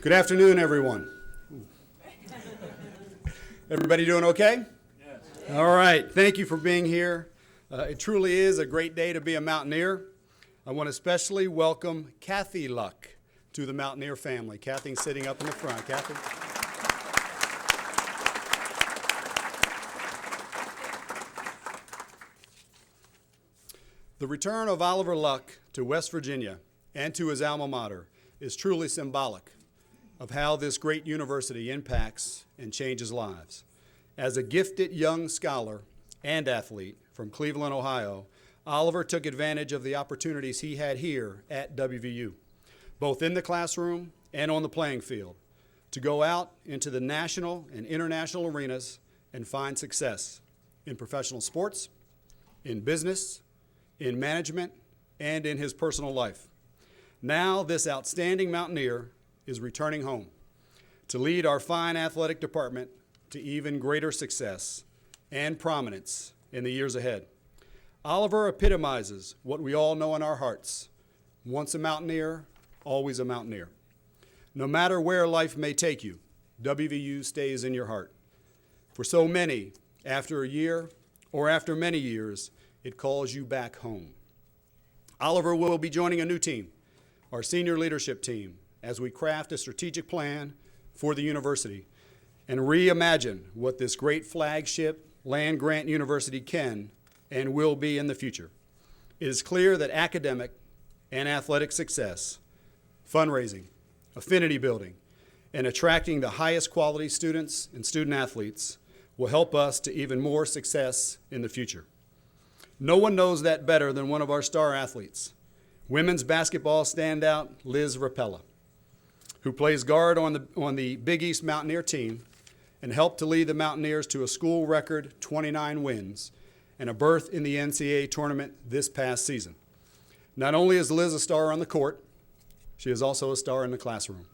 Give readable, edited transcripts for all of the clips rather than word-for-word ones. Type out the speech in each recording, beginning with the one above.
Good afternoon, everyone. Everybody doing okay? Yes. All right. Thank you for being here. It truly is a great day to be a Mountaineer. I want to especially welcome Kathy Luck to the Mountaineer family. Kathy's sitting up in the front. Kathy? The return of Oliver Luck to West Virginia and to his alma mater is truly symbolic of how this great university impacts and changes lives. As a gifted young scholar and athlete from Cleveland, Ohio, Oliver took advantage of the opportunities he had here at WVU, both in the classroom and on the playing field, to go out into the national and international arenas and find success in professional sports, in business, in management, and in his personal life. Now, this outstanding Mountaineer is returning home to lead our fine athletic department to even greater success and prominence in the years ahead. Oliver epitomizes what we all know in our hearts: once a Mountaineer, always a Mountaineer. No matter where life may take you, WVU stays in your heart. For so many, after a year or after many years, it calls you back home. Oliver will be joining a new team, our senior leadership team, as we craft a strategic plan for the university and reimagine what this great flagship land-grant university can and will be in the future. It is clear that academic and athletic success, fundraising, affinity building, and attracting the highest quality students and student athletes will help us to even more success in the future. No one knows that better than one of our star athletes, women's basketball standout Liz Rapella, who plays guard on the Big East Mountaineer team and helped to lead the Mountaineers to a school record 29 wins and a berth in the NCAA tournament this past season. Not only is Liz a star on the court, she is also a star in the classroom.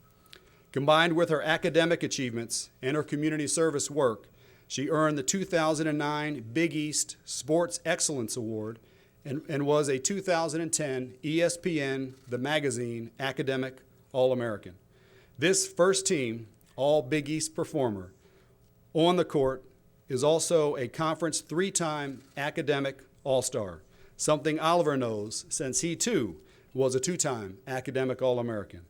Combined with her academic achievements and her community service work, she earned the 2009 Big East Sports Excellence Award and was a 2010 ESPN The Magazine Academic All-American. This first team, all Big East performer on the court, is also a conference three-time academic all-star, something Oliver knows since he too was a two-time academic All-American.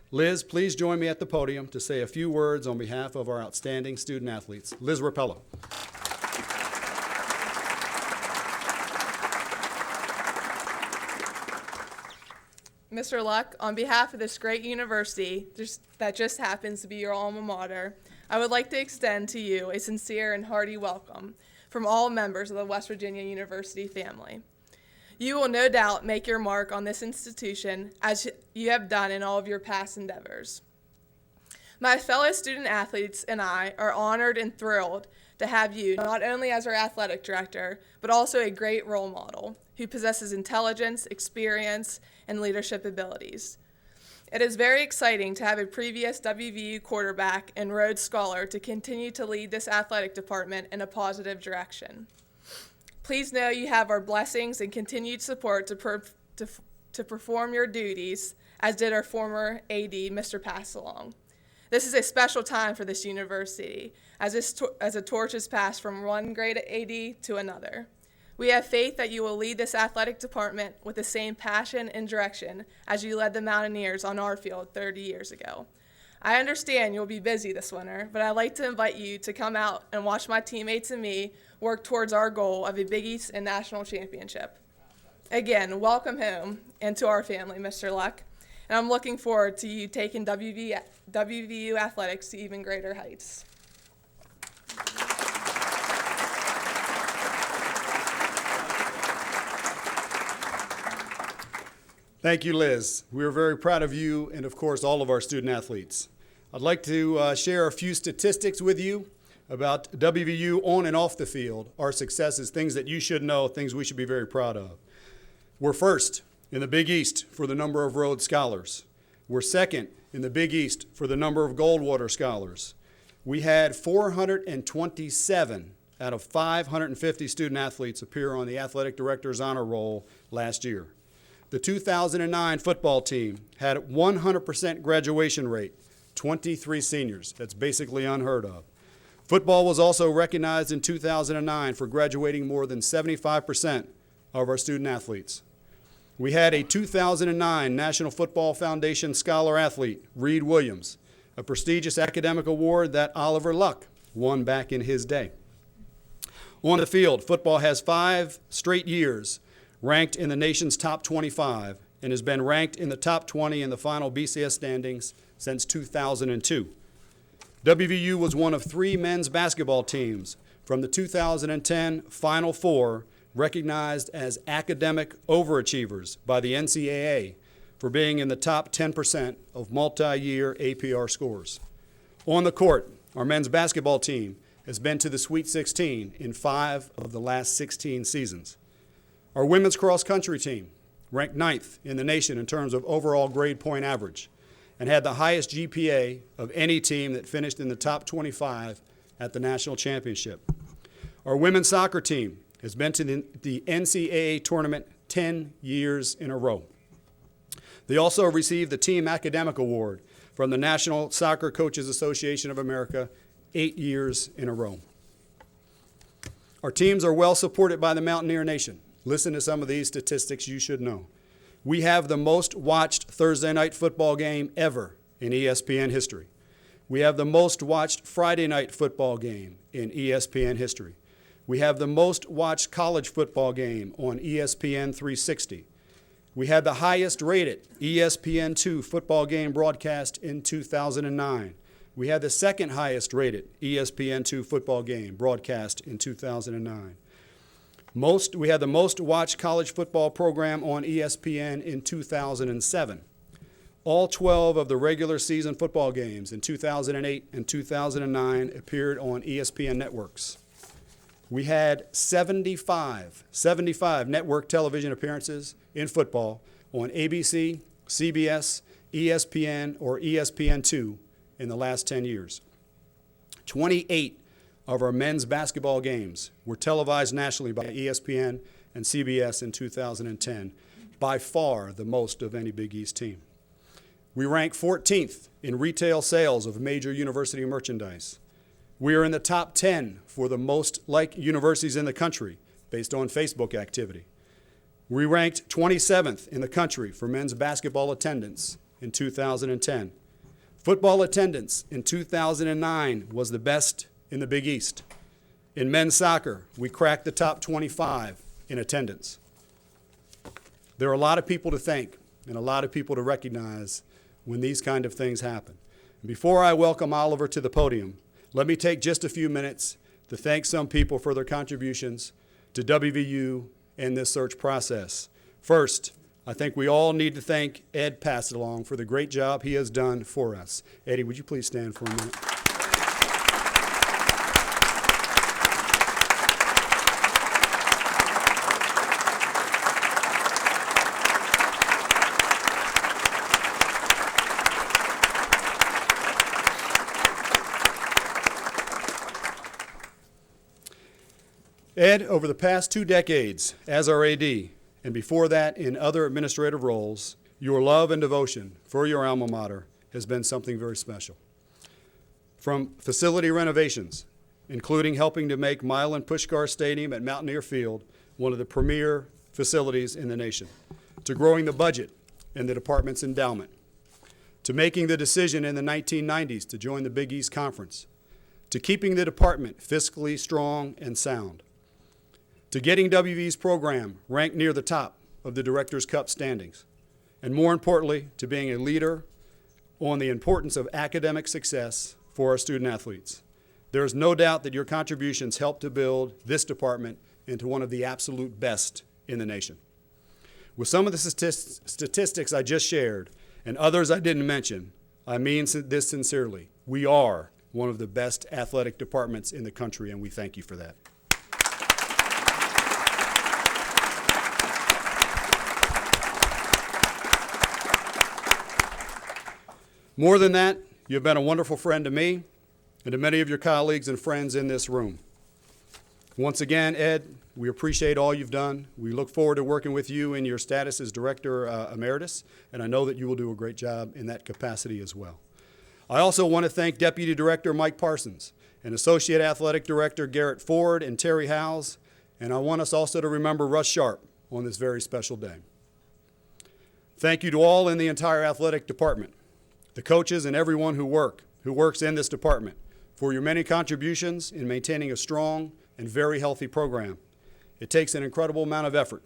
Liz, please join me at the podium to say a few words on behalf of our outstanding student athletes. Liz Rapella. Mr. Luck, on behalf of this great university that just happens to be your alma mater, I would like to extend to you a sincere and hearty welcome from all members of the West Virginia University family. You will no doubt make your mark on this institution as you have done in all of your past endeavors. My fellow student athletes and I are honored and thrilled to have you not only as our athletic director, but also a great role model who possesses intelligence, experience, and leadership abilities. It is very exciting to have a previous WVU quarterback and Rhodes scholar to continue to lead this athletic department in a positive direction. Please know you have our blessings and continued support to perform your duties, as did our former AD, Mr. Passalong. This is a special time for this university, as a torch is passed from one great AD to another. We have faith that you will lead this athletic department with the same passion and direction as you led the Mountaineers on our field 30 years ago. I understand you'll be busy this winter, but I'd like to invite you to come out and watch my teammates and me work towards our goal of a Big East and national championship. Again, welcome home and to our family, Mr. Luck, and I'm looking forward to you taking WVU athletics to even greater heights. Thank you, Liz. We are very proud of you and, of course, all of our student athletes. I'd like to share a few statistics with you about WVU on and off the field, our successes, things that you should know, things we should be very proud of. We're first in the Big East for the number of Rhodes scholars. We're second in the Big East for the number of Goldwater scholars. We had 427 out of 550 student athletes appear on the athletic director's honor roll last year. The 2009 football team had a 100% graduation rate 23 seniors. That's basically unheard of. Football was also recognized in 2009 for graduating more than 75% of our student athletes. We had a 2009 National Football Foundation Scholar Athlete, Reed Williams, a prestigious academic award that Oliver Luck won back in his day. On the field, football has 5 straight years ranked in the nation's top 25 and has been ranked in the top 20 in the final BCS standings since 2002. WVU was one of 3 men's basketball teams from the 2010 Final Four recognized as academic overachievers by the NCAA for being in the top 10% of multi-year APR scores. On the court, our men's basketball team has been to the Sweet 16 in 5 of the last 16 seasons. Our women's cross-country team ranked 9th in the nation in terms of overall grade point average and had the highest GPA of any team that finished in the top 25 at the national championship. Our women's soccer team has been to the NCAA tournament 10 years in a row. They also received the Team Academic Award from the National Soccer Coaches Association of America 8 years in a row. Our teams are well supported by the Mountaineer Nation. Listen to some of these statistics you should know. We have the most watched Thursday night football game ever in ESPN history. We have the most watched Friday night football game in ESPN history. We have the most watched college football game on ESPN 360. We had the highest rated ESPN2 football game broadcast in 2009. We had the second highest rated ESPN2 football game broadcast in 2009. We had the most watched college football program on ESPN in 2007. All 12 of the regular season football games in 2008 and 2009 appeared on ESPN networks. We had 75 network television appearances in football on ABC, CBS, ESPN, or ESPN2 in the last 10 years. 28 of our men's basketball games were televised nationally by ESPN and CBS in 2010, by far the most of any Big East team. We rank 14th in retail sales of major university merchandise. We are in the top 10 for the most liked universities in the country based on Facebook activity. We ranked 27th in the country for men's basketball attendance in 2010. Football attendance in 2009 was the best in the Big East. In men's soccer, we cracked the top 25 in attendance. There are a lot of people to thank and a lot of people to recognize when these kind of things happen. And before I welcome Oliver to the podium, let me take just a few minutes to thank some people for their contributions to WVU and this search process. First, I think we all need to thank Ed Passalong for the great job he has done for us. Eddie, would you please stand for a minute? Ed, over the past 2 decades as our AD, and before that in other administrative roles, your love and devotion for your alma mater has been something very special. From facility renovations, including helping to make Milan Pushkar Stadium at Mountaineer Field one of the premier facilities in the nation, to growing the budget and the department's endowment, to making the decision in the 1990s to join the Big East Conference, to keeping the department fiscally strong and sound, to getting WV's program ranked near the top of the Directors' Cup standings, and more importantly, to being a leader on the importance of academic success for our student athletes. There is no doubt that your contributions helped to build this department into one of the absolute best in the nation. With some of the statistics I just shared, and others I didn't mention, I mean this sincerely. We are one of the best athletic departments in the country, and we thank you for that. More than that, you've been a wonderful friend to me and to many of your colleagues and friends in this room. Once again, Ed, we appreciate all you've done. We look forward to working with you in your status as Director Emeritus, and I know that you will do a great job in that capacity as well. I also want to thank Deputy Director Mike Parsons and Associate Athletic Director Garrett Ford and Terry Howes, and I want us also to remember Russ Sharp on this very special day. Thank you to all in the entire athletic department, the coaches and everyone who works in this department, for your many contributions in maintaining a strong and very healthy program. It takes an incredible amount of effort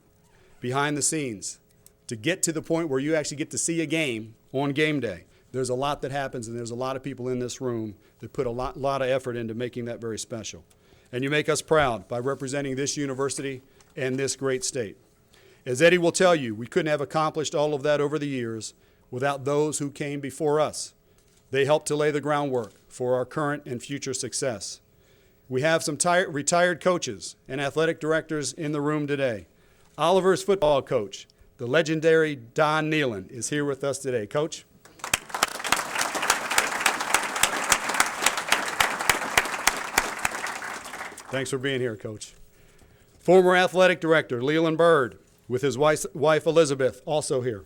behind the scenes to get to the point where you actually get to see a game on game day. There's a lot that happens, and there's a lot of people in this room that put a lot of effort into making that very special. And you make us proud by representing this university and this great state. As Eddie will tell you, we couldn't have accomplished all of that over the years without those who came before us. They helped to lay the groundwork for our current and future success. We have some retired coaches and athletic directors in the room today. Oliver's football coach, the legendary Don Nealon, is here with us today. Coach? Thanks for being here, Coach. Former athletic director Leland Bird, with his wife Elizabeth, also here.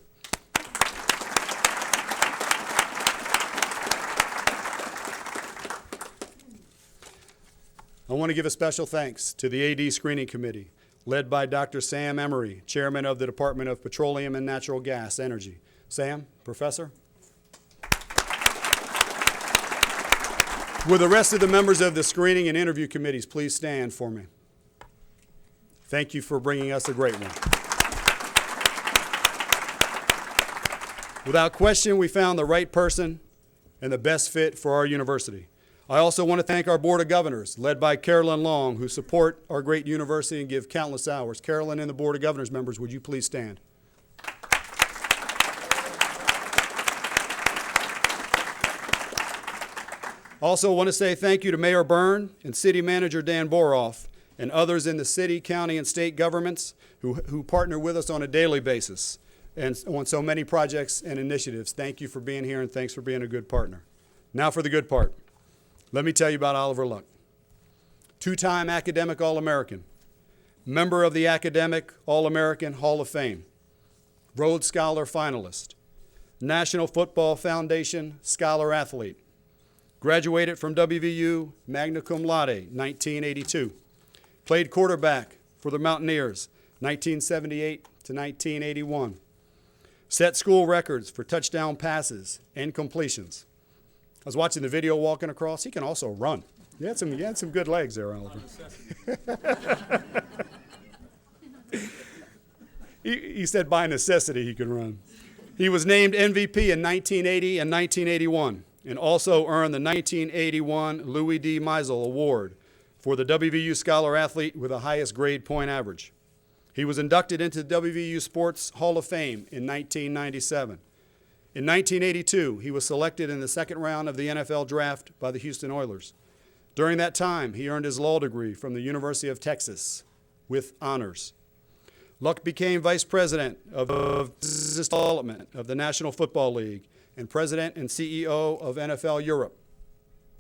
I want to give a special thanks to the AD Screening Committee, led by Dr. Sam Emery, Chairman of the Department of Petroleum and Natural Gas Energy. Sam, Professor? Will the rest of the members of the screening and interview committees please stand for me? Thank you for bringing us a great one. Without question, we found the right person and the best fit for our university. I also want to thank our Board of Governors, led by Carolyn Long, who support our great university and give countless hours. Carolyn and the Board of Governors members, would you please stand? Also want to say thank you to Mayor Byrne and City Manager Dan Boroff and others in the city, county, and state governments who partner with us on a daily basis and on so many projects and initiatives. Thank you for being here, and thanks for being a good partner. Now for the good part. Let me tell you about Oliver Luck. Two-time Academic All-American, member of the Academic All-American Hall of Fame, Rhodes Scholar Finalist, National Football Foundation Scholar Athlete, graduated from WVU magna cum laude, 1982, played quarterback for the Mountaineers, 1978 to 1981, set school records for touchdown passes and completions. I was watching the video walking across. He can also run. You had some good legs there, Oliver. He said by necessity he could run. He was named MVP in 1980 and 1981 and also earned the 1981 Louis D. Meisel Award for the WVU Scholar Athlete with the highest grade point average. He was inducted into the WVU Sports Hall of Fame in 1997. In 1982, he was selected in the second round of the NFL Draft by the Houston Oilers. During that time, he earned his law degree from the University of Texas with honors. Luck became Vice President of Business Development of the National Football League and President and CEO of NFL Europe.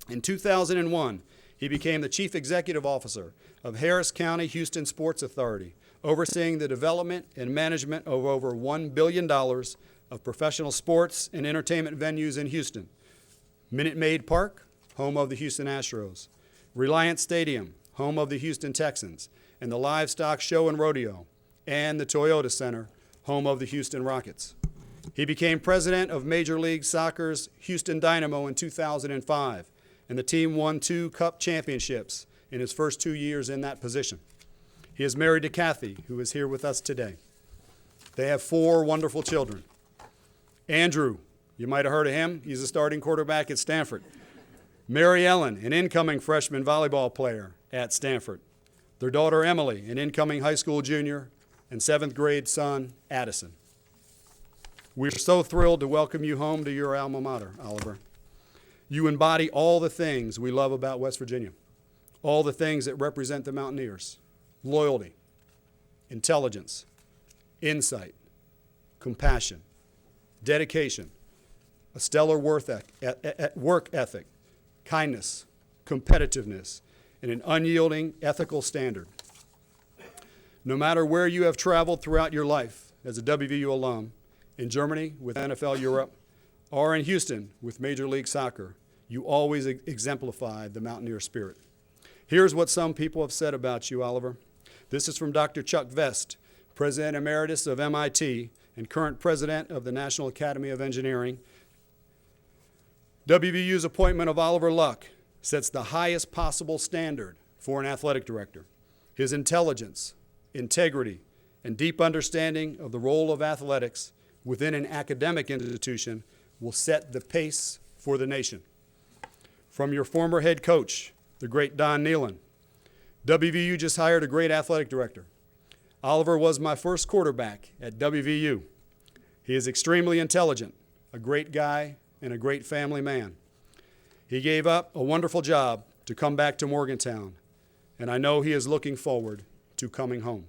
In 2001, he became the Chief Executive Officer of Harris County Houston Sports Authority, overseeing the development and management of over $1 billion of professional sports and entertainment venues in Houston. Minute Maid Park, home of the Houston Astros, Reliant Stadium, home of the Houston Texans, and the Livestock Show and Rodeo, and the Toyota Center, home of the Houston Rockets. He became president of Major League Soccer's Houston Dynamo in 2005, and the team won 2 Cup championships in his first 2 years in that position. He is married to Kathy, who is here with us today. They have 4 wonderful children. Andrew, you might have heard of him. He's a starting quarterback at Stanford. Mary Ellen, an incoming freshman volleyball player at Stanford. Their daughter Emily, an incoming high school junior, and 7th grade son Addison. We're so thrilled to welcome you home to your alma mater, Oliver. You embody all the things we love about West Virginia, all the things that represent the Mountaineers: loyalty, intelligence, insight, compassion, dedication, a stellar work ethic, kindness, competitiveness, and an unyielding ethical standard. No matter where you have traveled throughout your life as a WVU alum, in Germany with NFL Europe, or in Houston with Major League Soccer, you always exemplified the Mountaineer spirit. Here's what some people have said about you, Oliver. This is from Dr. Chuck Vest, President Emeritus of MIT and current President of the National Academy of Engineering. WVU's appointment of Oliver Luck sets the highest possible standard for an athletic director. His intelligence, integrity, and deep understanding of the role of athletics within an academic institution will set the pace for the nation. From your former head coach, the great Don Nealon, WVU just hired a great athletic director. Oliver was my first quarterback at WVU. He is extremely intelligent, a great guy, and a great family man. He gave up a wonderful job to come back to Morgantown, and I know he is looking forward to coming home.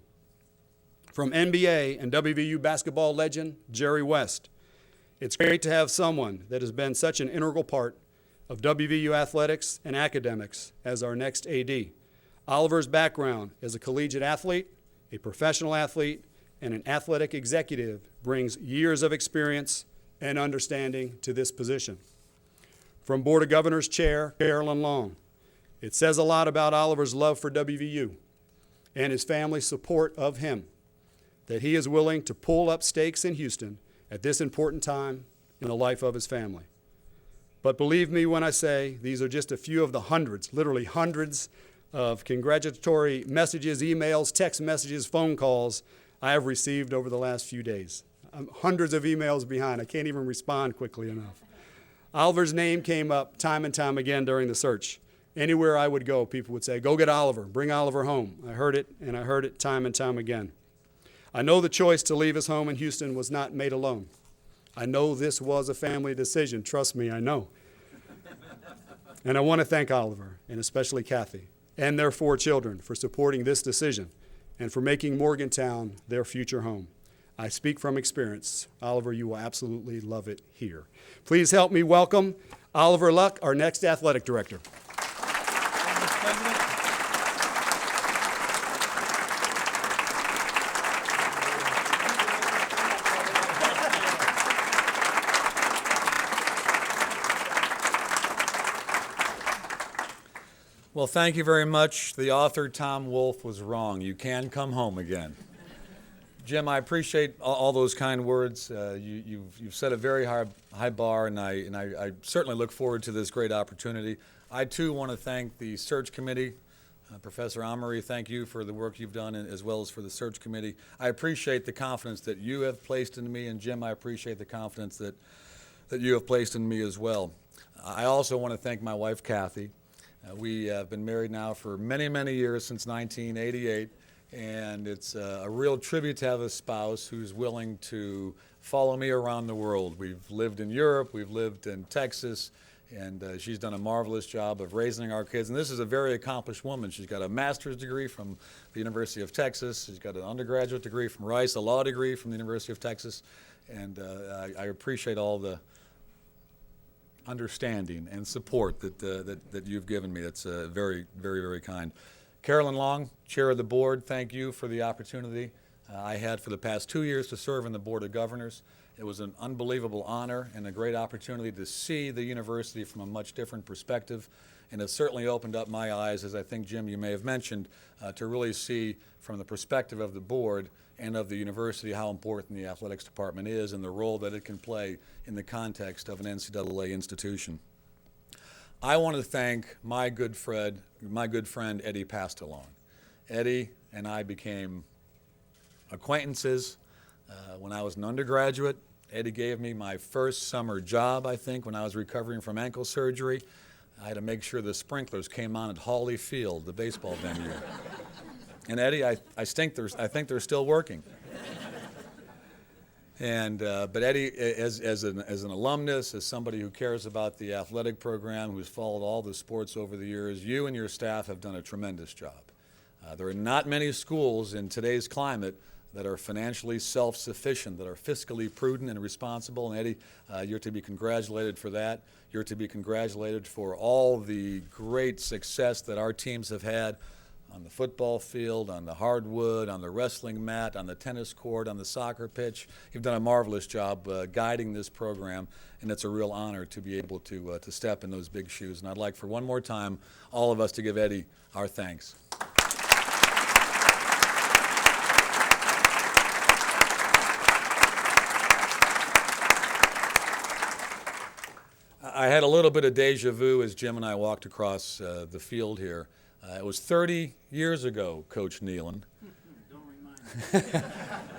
From NBA and WVU basketball legend Jerry West, it's great to have someone that has been such an integral part of WVU athletics and academics as our next AD. Oliver's background as a collegiate athlete, a professional athlete, and an athletic executive brings years of experience and understanding to this position. From Board of Governors Chair Carolyn Long, it says a lot about Oliver's love for WVU and his family's support of him, that he is willing to pull up stakes in Houston at this important time in the life of his family. But believe me when I say these are just a few of the hundreds, literally hundreds of congratulatory messages, emails, text messages, phone calls I have received over the last few days. I'm hundreds of emails behind. I can't even respond quickly enough. Oliver's name came up time and time again during the search. Anywhere I would go, people would say, go get Oliver, bring Oliver home. I heard it, and I heard it time and time again. I know the choice to leave his home in Houston was not made alone. I know this was a family decision. Trust me, I know. And I want to thank Oliver, and especially Kathy, and their 4 children for supporting this decision and for making Morgantown their future home. I speak from experience. Oliver, you will absolutely love it here. Please help me welcome Oliver Luck, our next athletic director. Well, thank you very much. The author, Tom Wolfe, was wrong. You can come home again. Jim, I appreciate all those kind words. You've set a very high bar, and I certainly look forward to this great opportunity. I, too, want to thank the search committee. Professor Amory, thank you for the work you've done, as well as for the search committee. I appreciate the confidence that you have placed in me, and Jim, I appreciate the confidence that you have placed in me as well. I also want to thank my wife, Kathy. We have been married now for many, many years, since 1988, and it's a real tribute to have a spouse who's willing to follow me around the world. We've lived in Europe, we've lived in Texas, and she's done a marvelous job of raising our kids. And this is a very accomplished woman. She's got a master's degree from the University of Texas. She's got an undergraduate degree from Rice, a law degree from the University of Texas, and I appreciate all the understanding and support that you've given me. That's very, very, very kind. Carolyn Long, Chair of the Board, thank you for the opportunity I had for the past 2 years to serve on the Board of Governors. It was an unbelievable honor and a great opportunity to see the university from a much different perspective, and it certainly opened up my eyes, as I think, Jim, you may have mentioned, to really see from the perspective of the board and of the university how important the athletics department is and the role that it can play in the context of an NCAA institution. I want to thank my good friend Eddie Pastalone. Eddie and I became acquaintances when I was an undergraduate. Eddie gave me my first summer job, I think, when I was recovering from ankle surgery. I had to make sure the sprinklers came on at Hawley Field, the baseball venue. And Eddie, I think they're still working. And but Eddie, as an alumnus, as somebody who cares about the athletic program, who's followed all the sports over the years, you and your staff have done a tremendous job. There are not many schools in today's climate that are financially self-sufficient, that are fiscally prudent and responsible. And Eddie, you're to be congratulated for that. You're to be congratulated for all the great success that our teams have had on the football field, on the hardwood, on the wrestling mat, on the tennis court, on the soccer pitch. You've done a marvelous job guiding this program, and it's a real honor to be able to step in those big shoes. And I'd like for one more time all of us to give Eddie our thanks. I had a little bit of deja vu as Jim and I walked across the field here. It was 30 years ago, Coach Nealon. Don't remind me.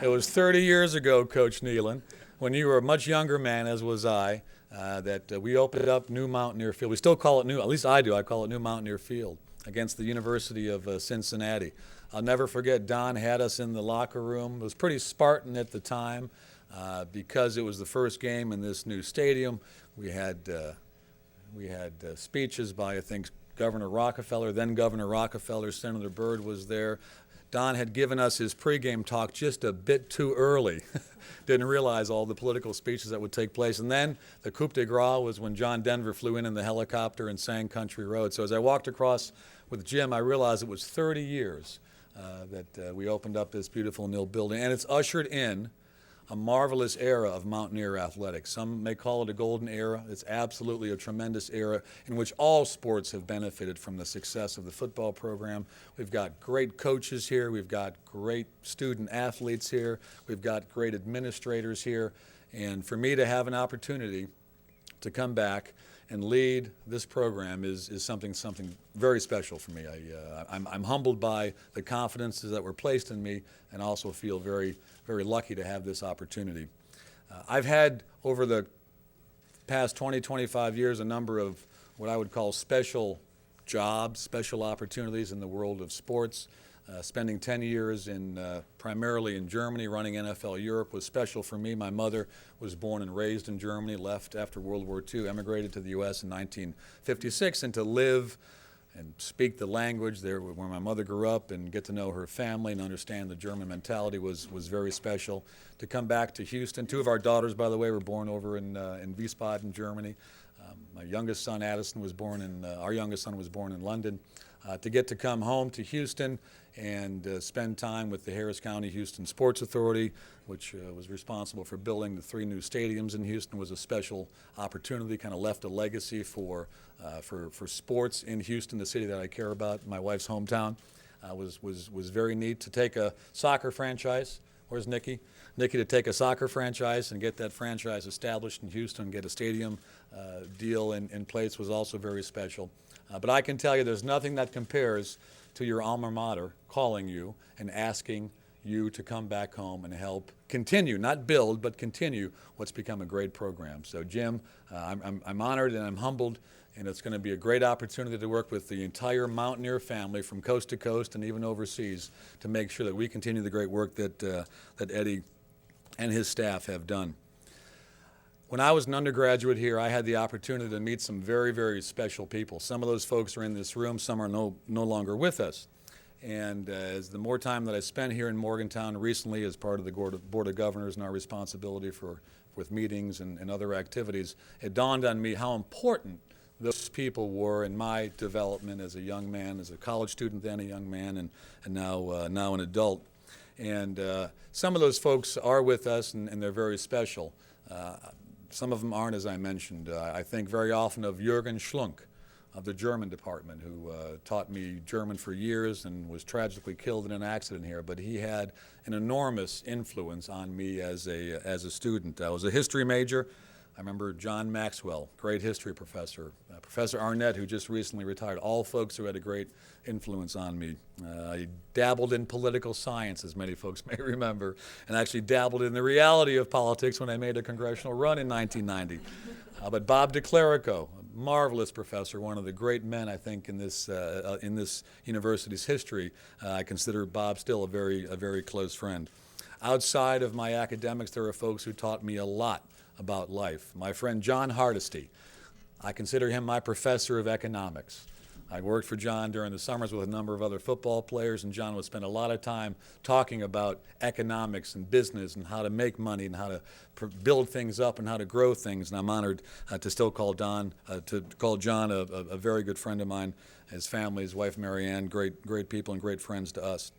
It was 30 years ago, Coach Nealon, when you were a much younger man, as was I, that we opened up New Mountaineer Field. We still call it New, at least I do, I call it New Mountaineer Field, against the University of Cincinnati. I'll never forget, Don had us in the locker room. It was pretty Spartan at the time because it was the first game in this new stadium. We had speeches by, I think, Governor Rockefeller, then Governor Rockefeller. Senator Byrd was there. Don had given us his pregame talk just a bit too early. Didn't realize all the political speeches that would take place. And then the coup de grace was when John Denver flew in the helicopter and sang Country Road. So as I walked across with Jim, I realized it was 30 years that we opened up this beautiful new building. And it's ushered in a marvelous era of Mountaineer athletics. Some may call it a golden era. It's absolutely a tremendous era in which all sports have benefited from the success of the football program. We've got great coaches here. We've got great student athletes here. We've got great administrators here. And for me to have an opportunity to come back and lead this program is something very special for me. I'm humbled by the confidences that were placed in me, and also feel very, very lucky to have this opportunity. I've had, over the past 20, 25 years, a number of what I would call special jobs, special opportunities in the world of sports. Spending 10 years primarily in Germany, running NFL Europe was special for me. My mother was born and raised in Germany, left after World War II, emigrated to the U.S. in 1956, and to live and speak the language there where my mother grew up and get to know her family and understand the German mentality was very special. To come back to Houston, two of our daughters, by the way, were born over in Wiesbaden, Germany. My youngest son, Addison, our youngest son was born in London. To get to come home to Houston and spend time with the Harris County Houston Sports Authority, which was responsible for building the 3 new stadiums in Houston, was a special opportunity, kind of left a legacy for sports in Houston, the city that I care about, my wife's hometown. Was very neat to take a soccer franchise. Where's Nikki? Nikki, to take a soccer franchise and get that franchise established in Houston, get a stadium deal in place was also very special. But I can tell you there's nothing that compares to your alma mater calling you and asking you to come back home and help continue, not build, but continue what's become a great program. So Jim, I'm honored and I'm humbled, and it's going to be a great opportunity to work with the entire Mountaineer family from coast to coast and even overseas to make sure that we continue the great work that Eddie and his staff have done. When I was an undergraduate here, I had the opportunity to meet some very, very special people. Some of those folks are in this room, some are no longer with us. And as the more time that I spent here in Morgantown recently as part of the Board of Governors and our responsibility with meetings and other activities, it dawned on me how important those people were in my development as a young man, as a college student then, a young man, and now an adult. And some of those folks are with us, and they're very special. Some of them aren't, as I mentioned. I think very often of Jürgen Schlunk of the German department, who taught me German for years and was tragically killed in an accident here. But he had an enormous influence on me as a student. I was a history major. I remember John Maxwell, great history professor. Professor Arnett, who just recently retired, all folks who had a great influence on me. I dabbled in political science, as many folks may remember, and actually dabbled in the reality of politics when I made a congressional run in 1990. But Bob DeClerico, a marvelous professor, one of the great men, I think, in this university's history. I consider Bob still a very close friend. Outside of my academics, there are folks who taught me a lot about life. My friend John Hardesty, I consider him my professor of economics. I worked for John during the summers with a number of other football players, and John would spend a lot of time talking about economics and business and how to make money and how to build things up and how to grow things. And I'm honored to still call John a very good friend of mine. His family, his wife Mary Ann, great people and great friends to us.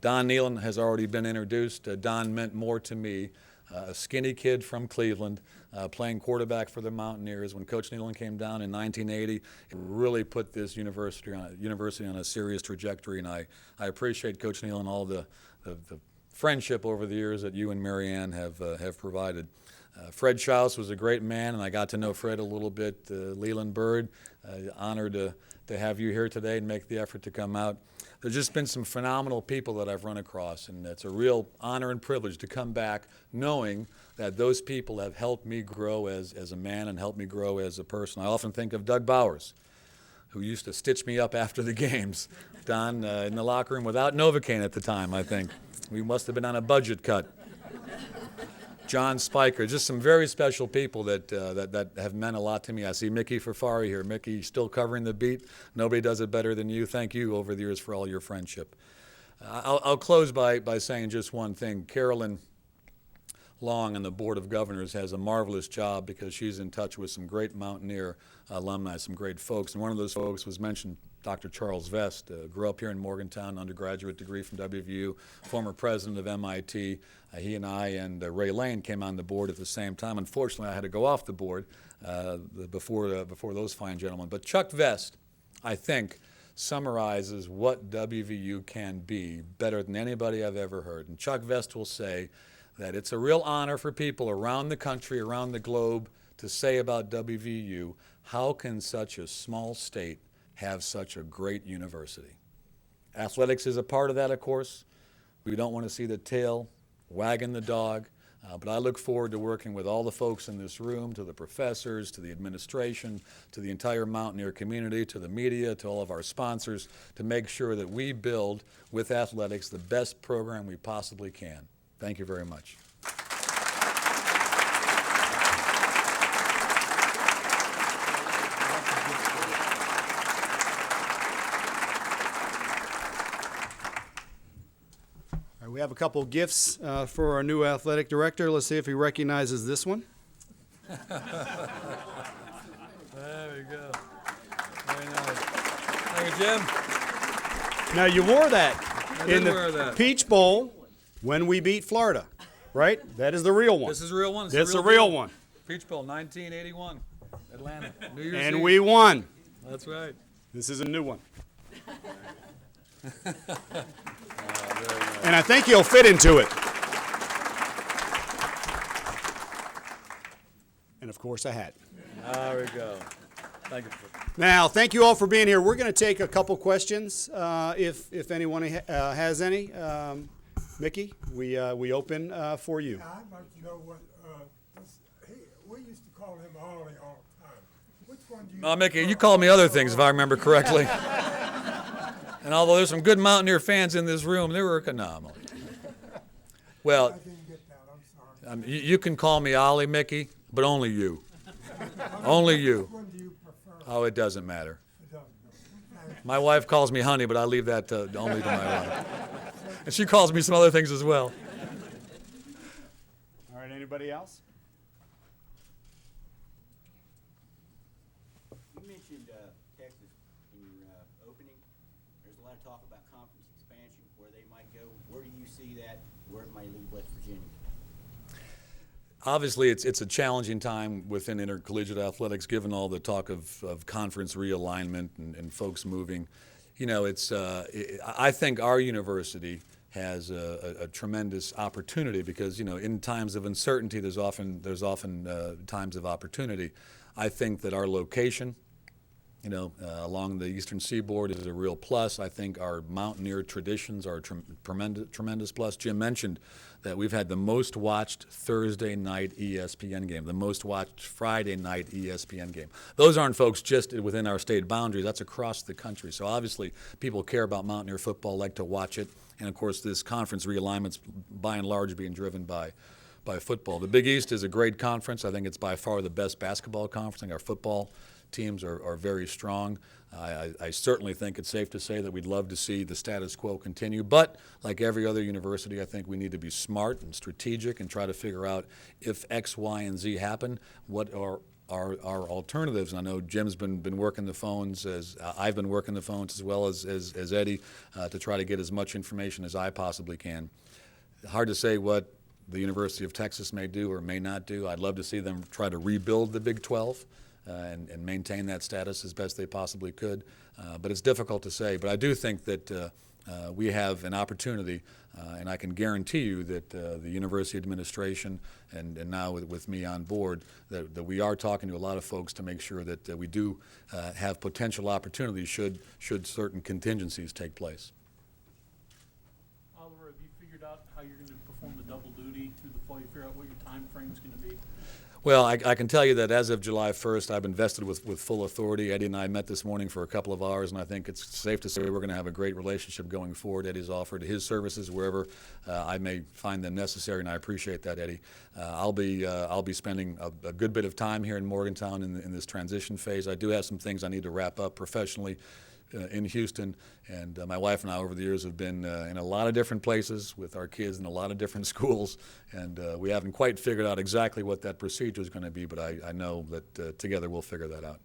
Don Nealon has already been introduced. Don meant more to me. A skinny kid from Cleveland, playing quarterback for the Mountaineers. When Coach Nealon came down in 1980, it really put this university on a serious trajectory, and I appreciate Coach Nealon, all the friendship over the years that you and Mary Ann have provided. Fred Schaus was a great man, and I got to know Fred a little bit. Leland Bird, honored to have you here today and make the effort to come out. There's just been some phenomenal people that I've run across, and it's a real honor and privilege to come back knowing that those people have helped me grow as a man and helped me grow as a person. I often think of Doug Bowers, who used to stitch me up after the games, Don, in the locker room without Novocaine at the time, I think. We must have been on a budget cut. John Spiker, just some very special people that have meant a lot to me. I see Mickey Fafari here. Mickey, still covering the beat. Nobody does it better than you. Thank you over the years for all your friendship. I'll close by saying just one thing. Carolyn Long and the Board of Governors has a marvelous job because she's in touch with some great Mountaineer alumni, some great folks. And one of those folks was mentioned, Dr. Charles Vest, grew up here in Morgantown, undergraduate degree from WVU, former president of MIT. He and I and Ray Lane came on the board at the same time. Unfortunately, I had to go off the board before those fine gentlemen. But Chuck Vest, I think, summarizes what WVU can be better than anybody I've ever heard. And Chuck Vest will say that it's a real honor for people around the country, around the globe, to say about WVU, how can such a small state have such a great university? Athletics is a part of that, of course. We don't want to see the tail wagging the dog, but I look forward to working with all the folks in this room, to the professors, to the administration, to the entire Mountaineer community, to the media, to all of our sponsors, to make sure that we build with athletics the best program we possibly can. Thank you very much. We have a couple of gifts for our new athletic director. Let's see if he recognizes this one. There we go. Very nice. Thank you, Jim. Now, you wore that in the Peach Bowl when we beat Florida, right? That is the real one. This is a real one. It's the real one. Peach Bowl, 1981, Atlanta, New Year's And Eve. we won. That's right. This is a new one. And I think he'll fit into it. And, of course, a hat. There we go. Thank you. Now, thank you all for being here. We're going to take a couple questions, if anyone has any. Mickey, we open for you. I'd like to know what, we used to call him Ollie all the time. Which one do you Mickey, you called me other things if I remember correctly. And although there's some good Mountaineer fans in this room, they were phenomenal. Well, I didn't get that, I'm sorry. you can call me Ollie, Mickey, but only you. Only you. Which one do you prefer? Oh, it doesn't matter. It doesn't. My wife calls me honey, but I leave that only to my wife. And she calls me some other things as well. All right, anybody else? You mentioned Texas in your opening. There's a lot of talk about conference expansion, where they might go. Where do you see that? Where it might leave West Virginia? Obviously, it's a challenging time within intercollegiate athletics, given all the talk of conference realignment and folks moving. You know, I think our university has a tremendous opportunity because, you know, in times of uncertainty, there's often times of opportunity. I think that our location, you know, along the eastern seaboard is a real plus. I think our Mountaineer traditions are a tremendous plus. Jim mentioned that we've had the most watched Thursday night ESPN game, the most watched Friday night ESPN game. Those aren't folks just within our state boundaries. That's across the country. So obviously people care about Mountaineer football, like to watch it. And of course this conference realignment's by and large being driven by by football. The Big East is a great conference. I think it's by far the best basketball conference. I think our football teams are very strong. I certainly think it's safe to say that we'd love to see the status quo continue, but like every other university, I think we need to be smart and strategic and try to figure out if X, Y, and Z happen, what are our alternatives. And I know Jim's been working the phones, as I've been working the phones, as well as Eddie, to try to get as much information as I possibly can. Hard to say what the University of Texas may do or may not do. I'd love to see them try to rebuild the Big 12 and maintain that status as best they possibly could. But it's difficult to say. But I do think that we have an opportunity, and I can guarantee you that the university administration and now with me on board, that we are talking to a lot of folks to make sure that we do have potential opportunities should certain contingencies take place. Oliver, have you figured out how you're going to perform the double duty through the fall? You figure out what your time frame is going to be? Well, I can tell you that as of July 1st, I've been vested with full authority. Eddie and I met this morning for a couple of hours, and I think it's safe to say we're going to have a great relationship going forward. Eddie's offered his services wherever I may find them necessary, and I appreciate that, Eddie. I'll be spending a good bit of time here in Morgantown in this transition phase. I do have some things I need to wrap up professionally in Houston, and my wife and I over the years have been in a lot of different places with our kids in a lot of different schools, and we haven't quite figured out exactly what that procedure is going to be, but I know that together we'll figure that out.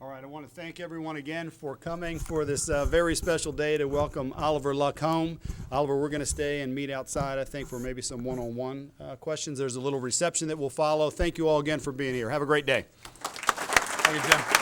All right, I want to thank everyone again for coming for this very special day to welcome Oliver Luck home. Oliver, we're going to stay and meet outside, I think, for maybe some one-on-one questions. There's a little reception that will follow. Thank you all again for being here. Have a great day. Thank you, Jim.